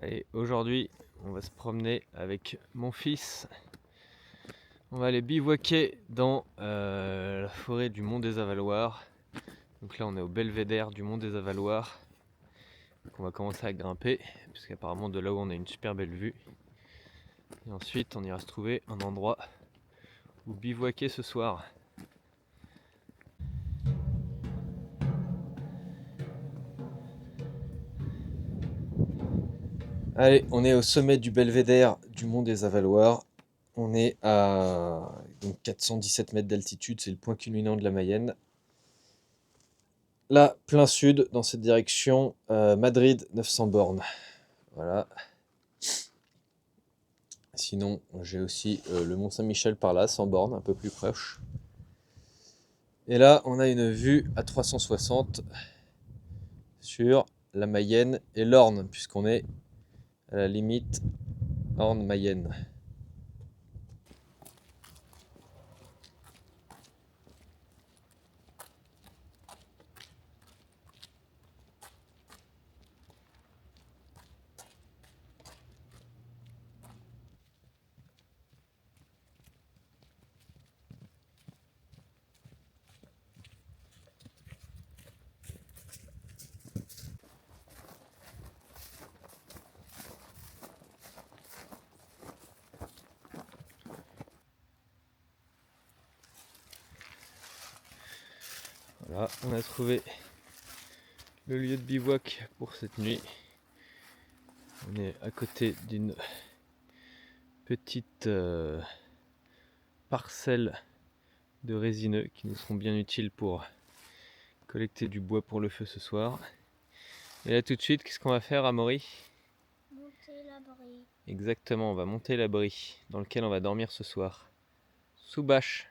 Allez, aujourd'hui, on va se promener avec mon fils. On va aller bivouaquer dans la forêt du Mont des Avaloirs. Donc là, on est au belvédère du Mont des Avaloirs. Donc on va commencer à grimper, puisqu'apparemment de là où on a une super belle vue. Et ensuite, on ira se trouver un endroit où bivouaquer ce soir. Allez, on est au sommet du belvédère du Mont des Avaloirs. On est à donc 417 mètres d'altitude, c'est le point culminant de la Mayenne. Là, plein sud, dans cette direction, Madrid, 900 bornes. Voilà. Sinon, j'ai aussi le Mont Saint-Michel par là, 100 bornes, un peu plus proche. Et là, on a une vue à 360 sur la Mayenne et l'Orne, puisqu'on est à la limite Orne-Mayenne. Voilà, on a trouvé le lieu de bivouac pour cette nuit. On est à côté d'une petite parcelle de résineux qui nous seront bien utiles pour collecter du bois pour le feu ce soir. Et là tout de suite, qu'est-ce qu'on va faire, Amaury? Monter l'abri. Exactement, on va monter l'abri dans lequel on va dormir ce soir. Sous bâche.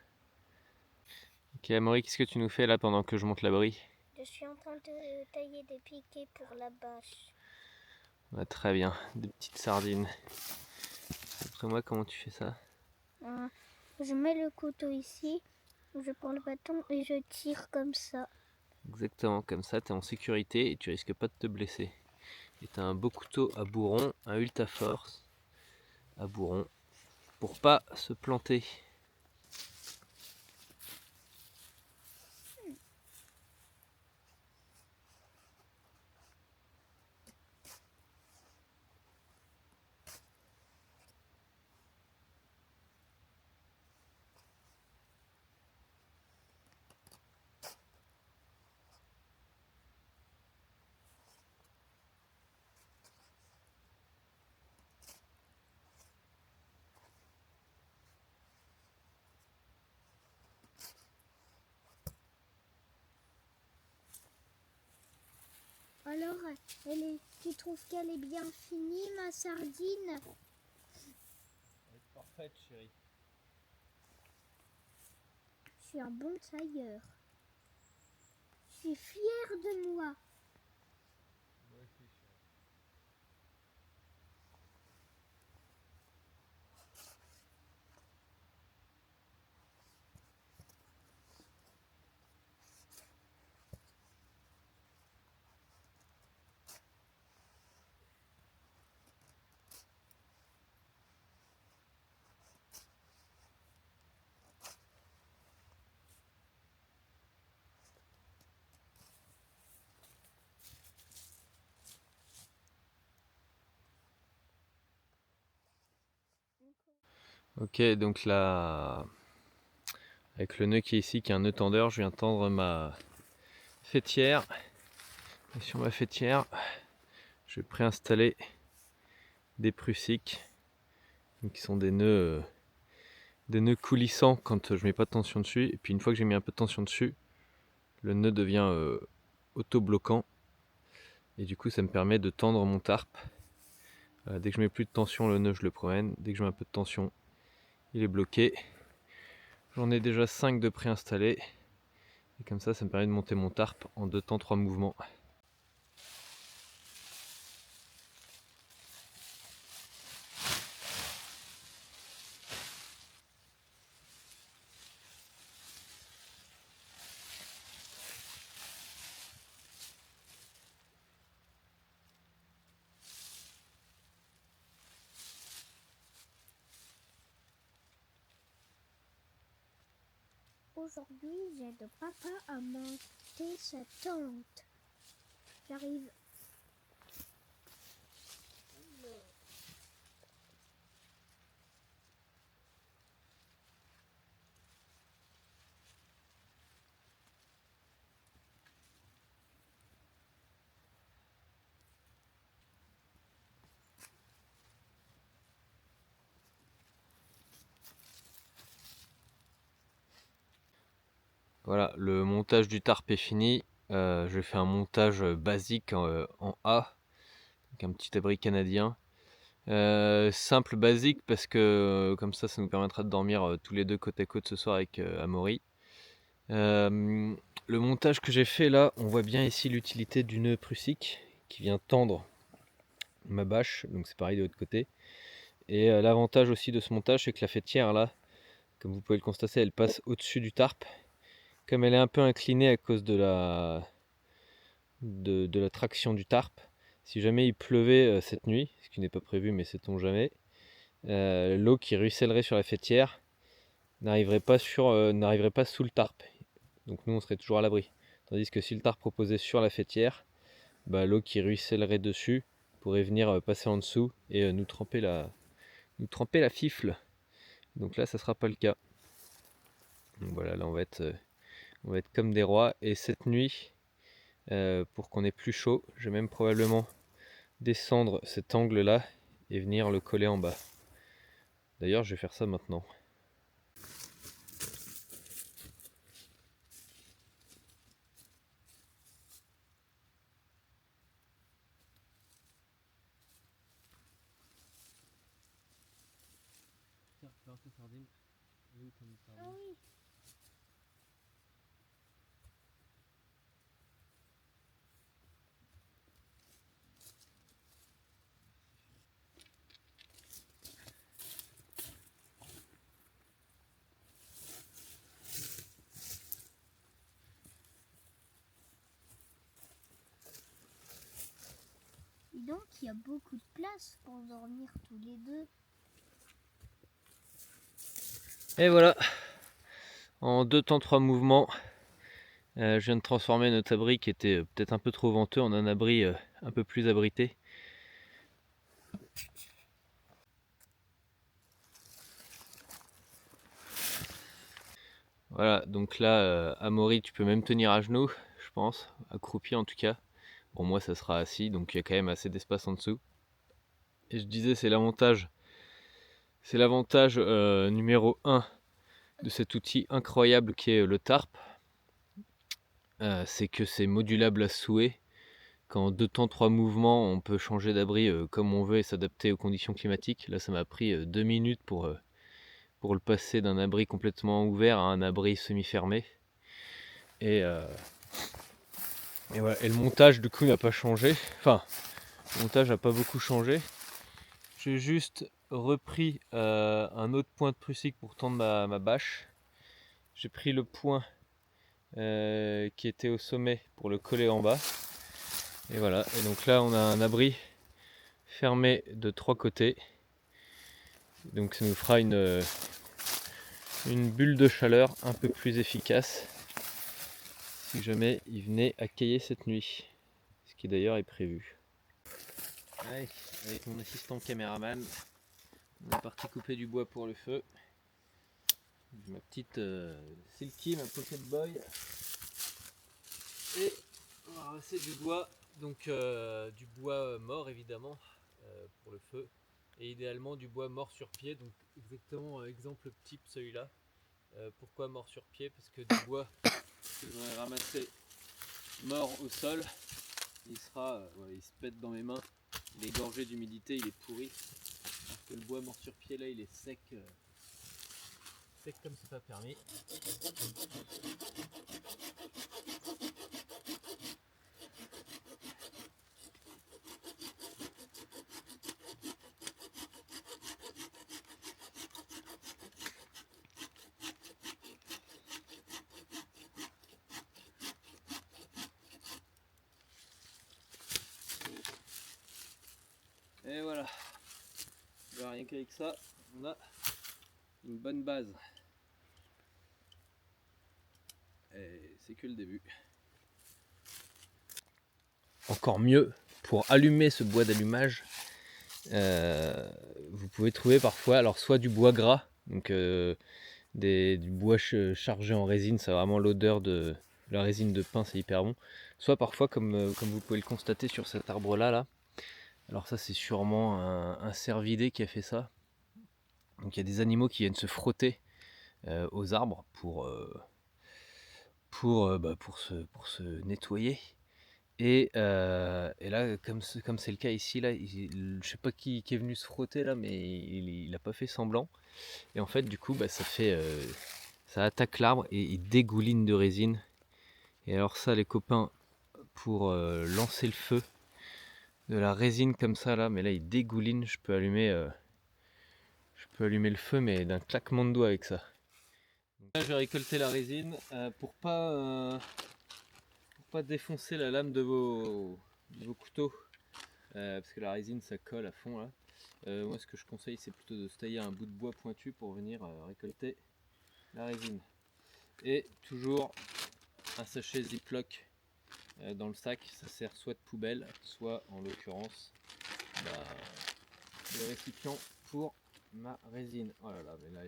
Ok, Amaury, qu'est-ce que tu nous fais là pendant que je monte l'abri? Je suis en train de tailler des piquets pour la bâche. Très bien, des petites sardines. Après moi, comment tu fais ça? Je mets le couteau ici, je prends le bâton et je tire comme ça. Exactement, comme ça, tu es en sécurité et tu risques pas de te blesser. Et tu as un beau couteau à bourron, un Ultaforce à bourron, pour pas se planter. Alors, tu trouves qu'elle est bien finie, ma sardine? Elle est parfaite, chérie. Je suis un bon tailleur. Je suis fière de moi. Ok, donc là, avec le nœud qui est ici, qui est un nœud tendeur, je viens tendre ma fêtière. Et sur ma fêtière, je vais préinstaller des prussiques, qui sont des nœuds coulissants quand je mets pas de tension dessus. Et puis une fois que j'ai mis un peu de tension dessus, le nœud devient auto-bloquant. Et du coup, ça me permet de tendre mon tarp. Dès que je mets plus de tension, le nœud, je le promène. Dès que je mets un peu de tension, il est bloqué. J'en ai déjà 5 de préinstallés. Et comme ça me permet de monter mon tarp en 2 temps 3 mouvements. Aujourd'hui, j'aide papa à monter sa tente. J'arrive. Voilà, le montage du tarp est fini. Je fais un montage basique en A, avec un petit abri canadien. Simple, basique, parce que comme ça nous permettra de dormir tous les deux côte à côte ce soir avec Amaury. Le montage que j'ai fait là, on voit bien ici l'utilité du nœud prussique qui vient tendre ma bâche, donc c'est pareil de l'autre côté. Et l'avantage aussi de ce montage, c'est que la faîtière là, comme vous pouvez le constater, elle passe au-dessus du tarp. Comme elle est un peu inclinée à cause de la traction du tarp, si jamais il pleuvait cette nuit, ce qui n'est pas prévu mais sait-on jamais, l'eau qui ruissellerait sur la faîtière n'arriverait pas sous le tarp. Donc nous on serait toujours à l'abri. Tandis que si le tarp reposait sur la faîtière, l'eau qui ruissellerait dessus pourrait venir passer en dessous et nous tremper la fifle. Donc là ça sera pas le cas. Donc voilà, là on va être comme des rois. Et cette nuit, pour qu'on ait plus chaud, je vais même probablement descendre cet angle là et venir le coller en bas. D'ailleurs je vais faire ça maintenant. Ah oui. Et donc, il y a beaucoup de place pour dormir tous les deux. Et voilà, en 2 temps 3 mouvements, je viens de transformer notre abri qui était peut-être un peu trop venteux en un abri un peu plus abrité. Voilà, donc là, Amaury, tu peux même tenir à genoux, je pense, accroupi en tout cas. Pour moi, ça sera assis, donc il y a quand même assez d'espace en dessous. Et je disais, c'est l'avantage numéro 1 de cet outil incroyable qui est le tarp. C'est que c'est modulable à souhait. Qu'en 2 temps 3 mouvements, on peut changer d'abri comme on veut et s'adapter aux conditions climatiques. Là, ça m'a pris 2 minutes pour le passer d'un abri complètement ouvert à un abri semi-fermé. Et voilà. Et le montage du coup n'a pas changé. Enfin, le montage n'a pas beaucoup changé. J'ai juste repris un autre point de prussique pour tendre ma bâche. J'ai pris le point qui était au sommet pour le coller en bas. Et voilà. Et donc là, on a un abri fermé de 3 côtés. Donc ça nous fera une bulle de chaleur un peu plus efficace si jamais il venait à cailler cette nuit, ce qui d'ailleurs est prévu. Allez, avec mon assistant caméraman, on est parti couper du bois pour le feu. Ma petite Silky, ma Pocket Boy, et on va ramasser du bois, donc du bois mort évidemment pour le feu, et idéalement du bois mort sur pied, donc exactement exemple type celui-là. Pourquoi mort sur pied? Parce que du bois que j'aurais ramassé mort au sol, il se pète dans mes mains, il est gorgé d'humidité, il est pourri. Alors que le bois mort sur pied là, il est sec comme c'est pas permis. Et voilà, rien qu'avec ça, on a une bonne base. c'est que le début. Encore mieux, pour allumer ce bois d'allumage, vous pouvez trouver parfois alors soit du bois gras, donc du bois chargé en résine, ça a vraiment l'odeur de la résine de pin, c'est hyper bon. Soit parfois, comme vous pouvez le constater sur cet arbre-là, alors ça c'est sûrement un cervidé qui a fait ça. Donc il y a des animaux qui viennent se frotter aux arbres pour se nettoyer. Et là, comme c'est le cas ici, là, je sais pas qui est venu se frotter là, mais il a pas fait semblant. Et en fait, du coup, ça attaque l'arbre et il dégouline de résine. Et alors ça, les copains, pour lancer le feu, de la résine comme ça là, mais là il dégouline, je peux allumer le feu, mais d'un claquement de doigts avec ça. Donc là, je vais récolter la résine pour pas défoncer la lame de vos couteaux, parce que la résine ça colle à fond là. Moi ce que je conseille c'est plutôt de se tailler un bout de bois pointu pour venir récolter la résine. Et toujours un sachet Ziploc dans le sac, ça sert soit de poubelle, soit en l'occurrence le récipient pour ma résine. Oh là là, mais là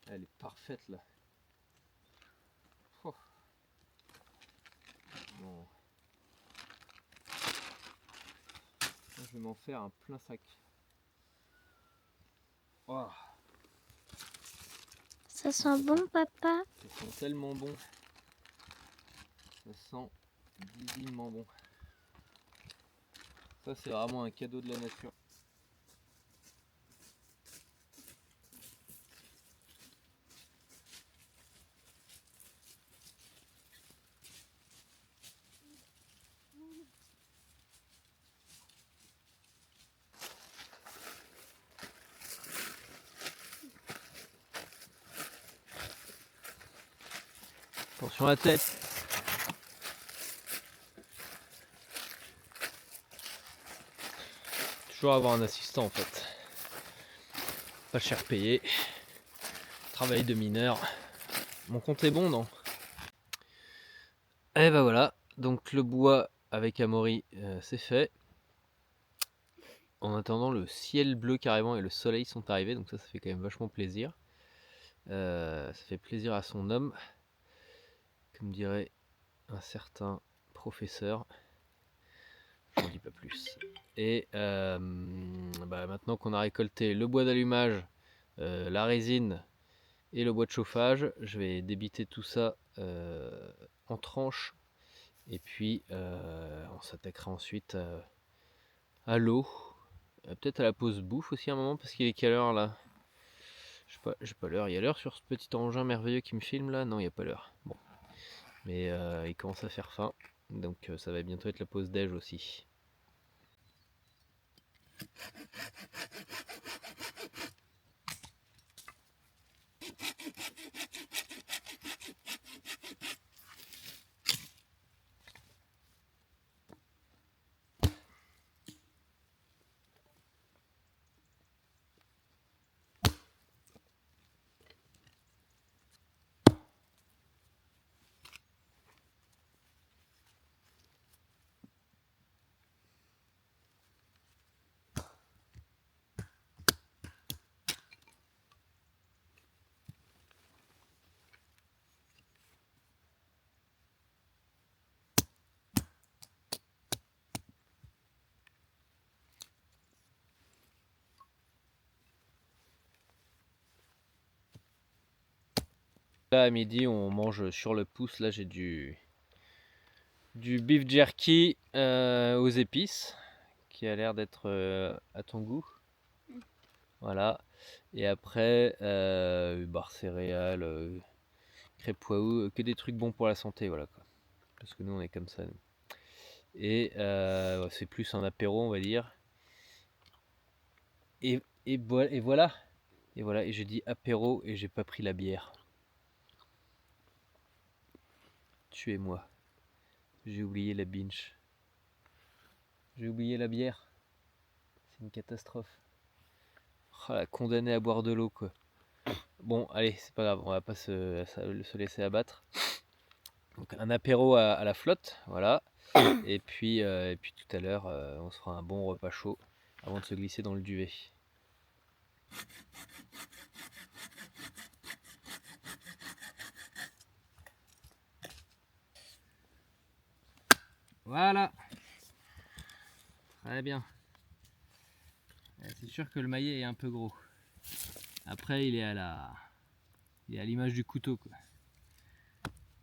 elle est parfaite là. Oh. Bon. Je vais m'en faire un plein sac. Oh. Ça sent bon, papa? Ça sent tellement bon. Ça sent divinement bon. Ça c'est vraiment un cadeau de la nature. Attention à la tête. Toujours avoir un assistant en fait. Pas cher payé. Travail de mineur. Mon compte est bon, non? Et ben voilà. Donc le bois avec Amaury, c'est fait. En attendant, le ciel bleu carrément et le soleil sont arrivés. Donc ça fait quand même vachement plaisir. Ça fait plaisir à son homme. Comme dirait un certain professeur. Je n'en dis pas plus. Et maintenant qu'on a récolté le bois d'allumage, la résine et le bois de chauffage, je vais débiter tout ça en tranches. Et puis on s'attaquera ensuite à l'eau. Peut-être à la pause bouffe aussi à un moment, parce qu'il est quelle heure là? J'ai pas l'heure. Il y a l'heure sur ce petit engin merveilleux qui me filme là? Non, il n'y a pas l'heure. Bon. Mais il commence à faire faim. Donc ça va bientôt être la pause déj aussi. Là à midi on mange sur le pouce. Là j'ai du beef jerky aux épices qui a l'air d'être à ton goût. Voilà. Et après barre céréales, crêpes poiou, que des trucs bons pour la santé, voilà quoi. Parce que nous on est comme ça nous. Et c'est plus un apéro on va dire. Et voilà. Et voilà, et j'ai dit apéro et j'ai pas pris la bière. Tuez-moi. J'ai oublié la binge. J'ai oublié la bière. C'est une catastrophe. Oh, la condamné à boire de l'eau quoi. Bon, allez, c'est pas grave, on va pas se laisser abattre. Donc un apéro à la flotte, voilà. Et puis tout à l'heure, on se fera un bon repas chaud avant de se glisser dans le duvet. Voilà. Très bien. C'est sûr que le maillet est un peu gros. Après, il est à l'image du couteau, quoi.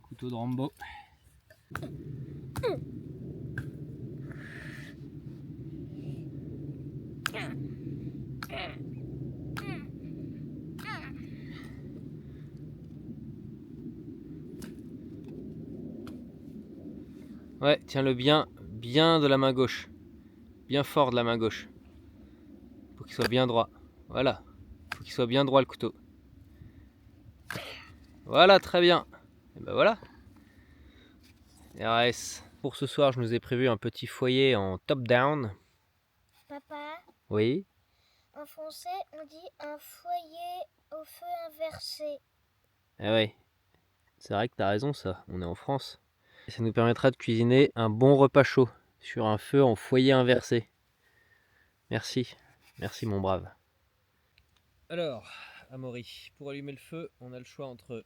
Couteau de Rambo. Ouais, tiens-le bien de la main gauche. Bien fort de la main gauche. Pour qu'il soit bien droit. Voilà. Faut qu'il soit bien droit le couteau. Voilà, très bien. Et ben voilà. RS. Pour ce soir, je nous ai prévu un petit foyer en top-down. Papa, Oui. en français, on dit un foyer au feu inversé. Eh oui. C'est vrai que t'as raison, ça. On est en France. Et ça nous permettra de cuisiner un bon repas chaud sur un feu en foyer inversé. Merci. Merci, mon brave. Alors, Amaury, pour allumer le feu, on a le choix entre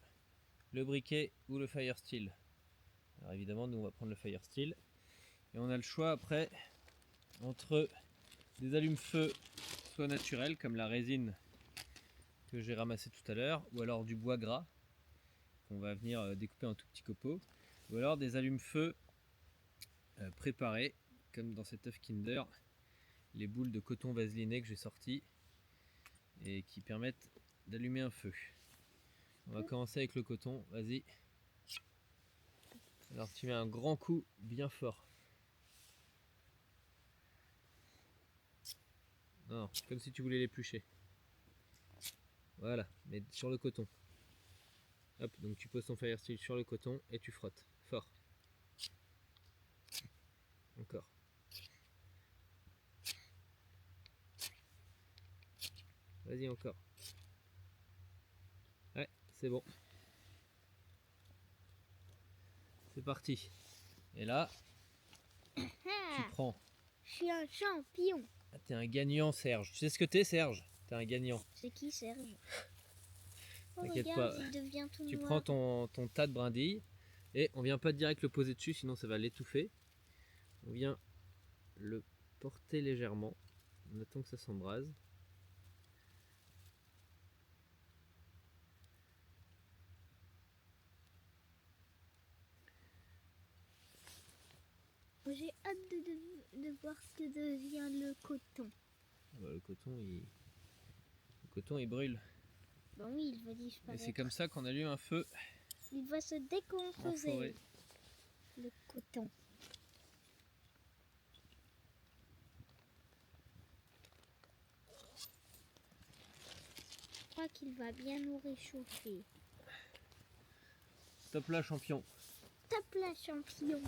le briquet ou le fire steel. Alors évidemment, nous on va prendre le fire steel. Et on a le choix après entre des allumes-feu soit naturels comme la résine que j'ai ramassé tout à l'heure, ou alors du bois gras qu'on va venir découper en tout petits copeaux, ou alors des allumes-feu préparés comme dans cet œuf Kinder, les boules de coton vaseliné que j'ai sorties et qui permettent d'allumer un feu. On va commencer avec le coton, vas-y. Alors tu mets un grand coup bien fort. Non, comme si tu voulais l'éplucher. Voilà, mais sur le coton. Hop, donc tu poses ton fire steel sur le coton et tu frottes. Fort. Encore. Vas-y encore. Ouais, c'est bon. C'est parti. Et là, tu prends. Je suis un champion. Ah, t'es un gagnant, Serge. Tu sais ce que t'es, Serge? T'es un gagnant. C'est qui, Serge? Oh, T'inquiète regarde, pas. il devient tout Tu noir. prends ton tas de brindilles et on vient pas direct le poser dessus, sinon ça va l'étouffer. On vient le porter légèrement. On attend que ça s'embrase. J'ai hâte de voir ce que devient le coton. Bah, le coton il brûle. Bon oui, il va Et disparaître. c'est comme ça qu'on allume un feu Il va se en décomposer, forêt. le coton. Je crois qu'il va bien nous réchauffer. Stop là, champion. Tape la champion.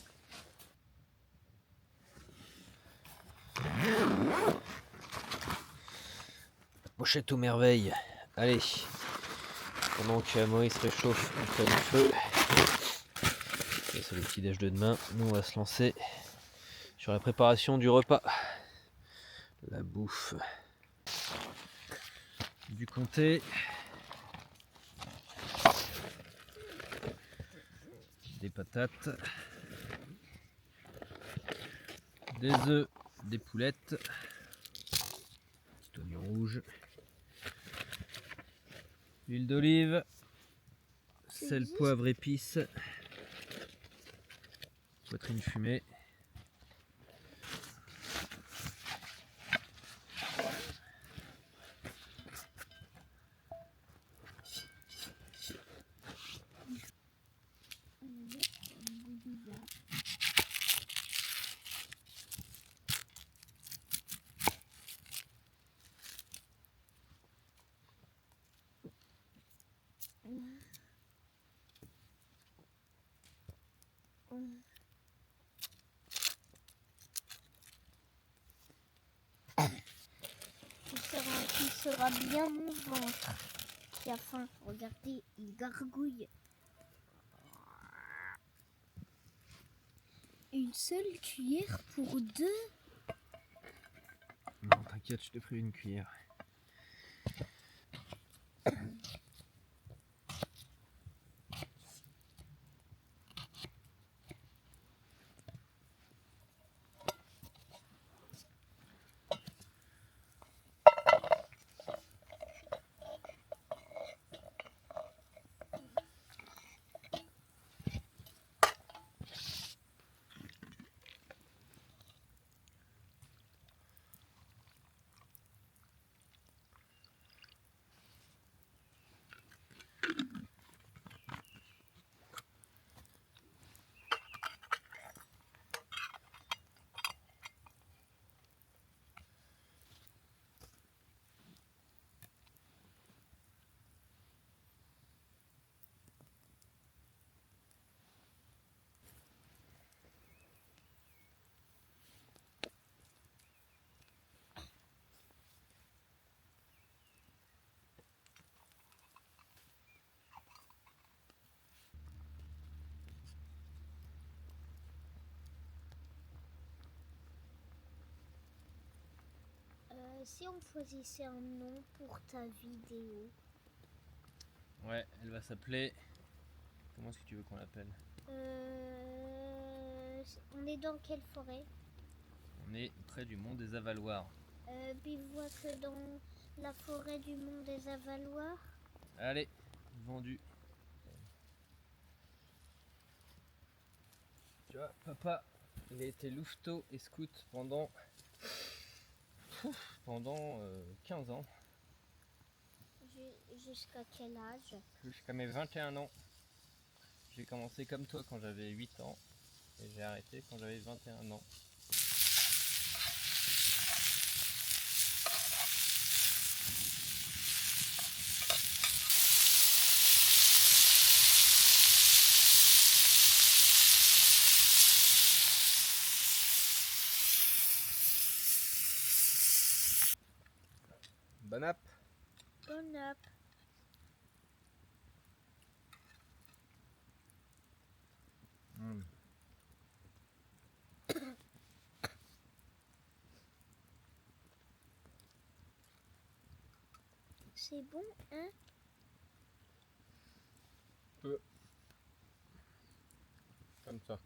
Pochette aux merveilles. Allez. Pendant que Maurice réchauffe auprès du feu. Ça, c'est le petit déj de demain. Nous, on va se lancer sur la préparation du repas. La bouffe. Du comté. Des patates. Des œufs. Des poulettes. Petit oignon rouge. Huile d'olive. Sel, poivre, épices. Poitrine fumée. Il sera bien mon ventre. Qui a faim. Regardez, il gargouille. une seule cuillère pour deux? Non, t'inquiète, je t'ai pris une cuillère. Si on choisissait un nom pour ta vidéo? Ouais, elle va s'appeler... Comment est-ce que tu veux qu'on l'appelle? On est dans quelle forêt? On est près du mont des Avaloirs. Bivouac dans la forêt du mont des Avaloirs. Allez, vendu. Tu vois, papa, il a été louveteau et scout pendant 15 ans. Jusqu'à quel âge? Jusqu'à mes 21 ans. J'ai commencé comme toi quand j'avais 8 ans et j'ai arrêté quand j'avais 21 ans. Bon app. Bon app. C'est bon, hein? Peu. Comme ça.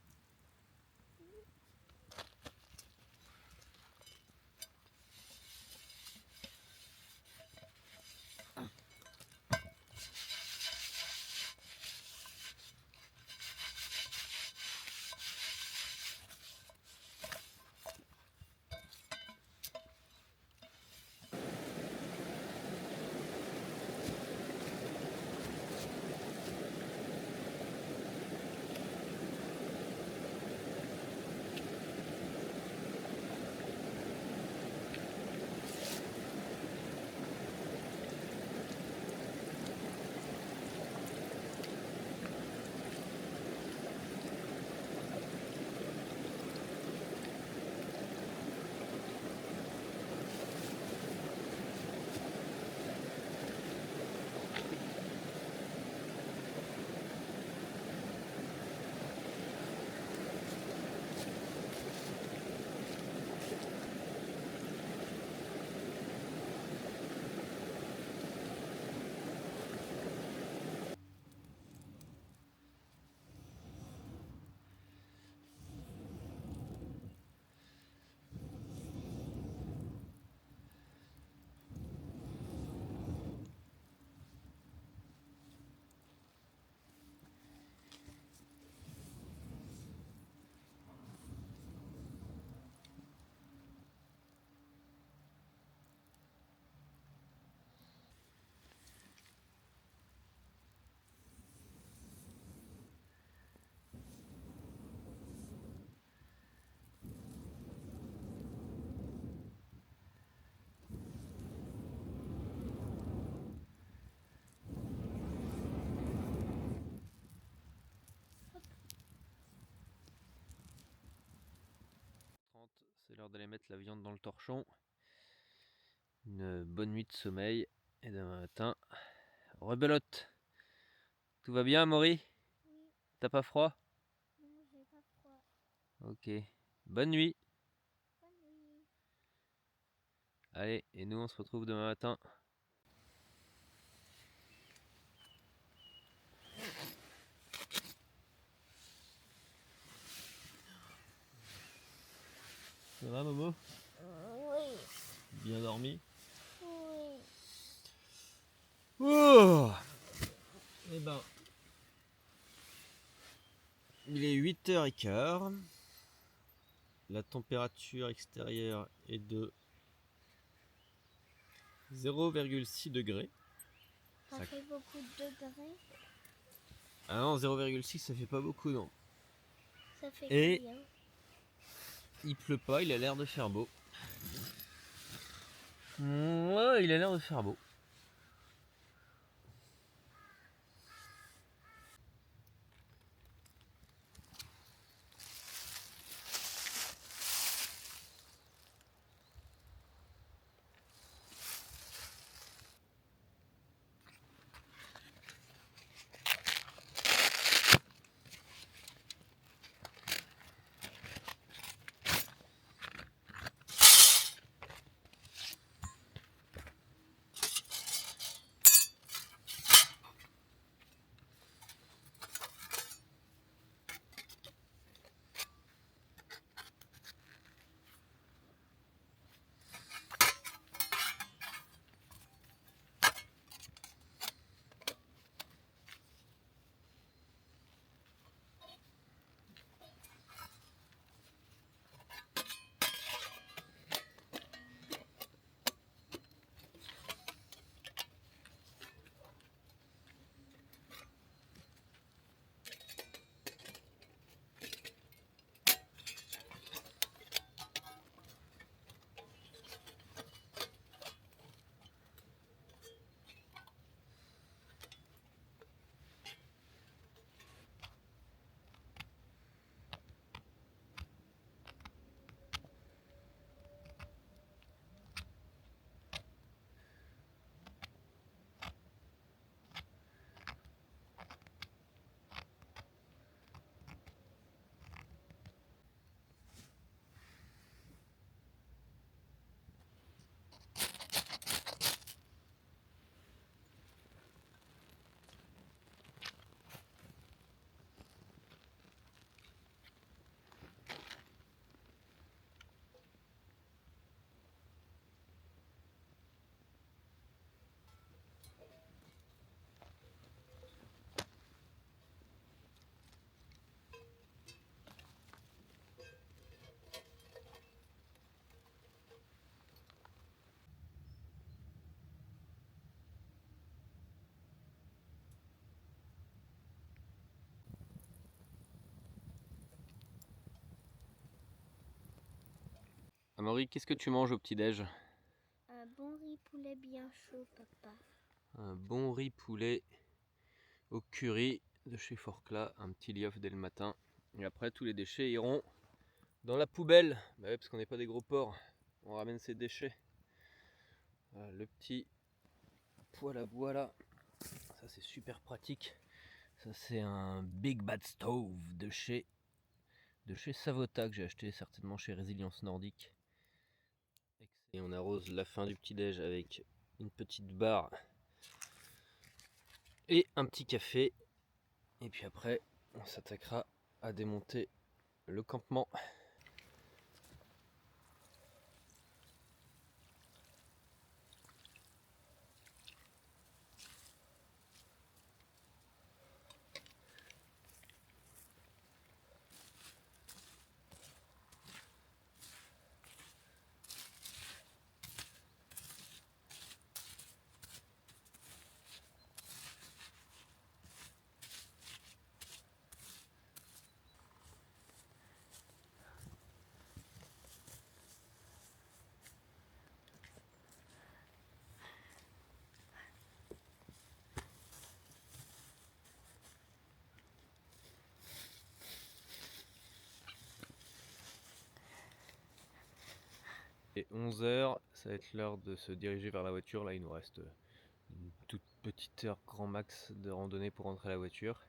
C'est l'heure d'aller mettre la viande dans le torchon. Une bonne nuit de sommeil et demain matin, rebelote. Tout va bien, Maury? Oui. T'as pas froid? Non, j'ai pas froid. Ok. Bonne nuit. Bonne nuit. Allez, et nous on se retrouve demain matin. Ça va Momo? Oui. Bien dormi? Oui. Oh, eh ben, il est 8h15. La température extérieure est de 0,6 degrés. Ça fait beaucoup de degrés. Ah non, 0,6 ça fait pas beaucoup non. Ça fait Et combien? il pleut pas, il a l'air de faire beau. Ouais, il a l'air de faire beau. Amaury, qu'est-ce que tu manges au petit-déj? Un bon riz poulet bien chaud, papa. Un bon riz poulet au curry de chez Forclaz, un petit lioffe dès le matin. Et après, tous les déchets iront dans la poubelle. Bah ouais, parce qu'on n'est pas des gros porcs. On ramène ses déchets. Voilà, le petit poêle à bois là. Ça, c'est super pratique. Ça, c'est un Big Bad Stove de chez Savota que j'ai acheté certainement chez Résilience Nordique. Et on arrose la fin du petit-déj avec une petite barre et un petit café. Et puis après, on s'attaquera à démonter le campement. Et 11h, ça va être l'heure de se diriger vers la voiture. Là, il nous reste une toute petite heure grand max de randonnée pour rentrer à la voiture.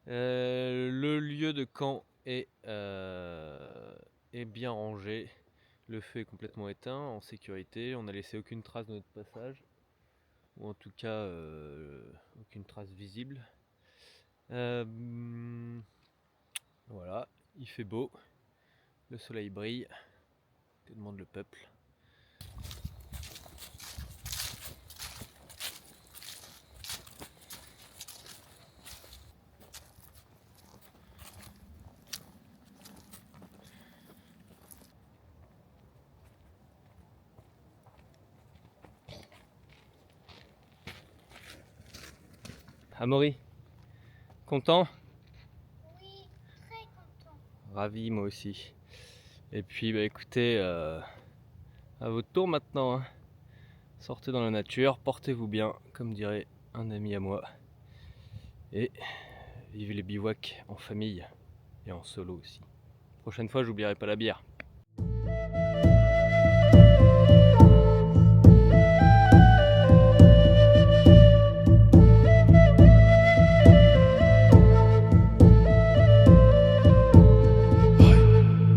Le lieu de camp est bien rangé. Le feu est complètement éteint, en sécurité. On n'a laissé aucune trace de notre passage, ou en tout cas aucune trace visible. Voilà, il fait beau, le soleil brille. Que demande le peuple? Amaury, content? Oui, très content. Ravi, moi aussi. Et puis bah écoutez, à votre tour maintenant, hein. Sortez dans la nature, portez-vous bien, comme dirait un ami à moi. Et vivez les bivouacs en famille et en solo aussi. Prochaine fois, j'oublierai pas la bière.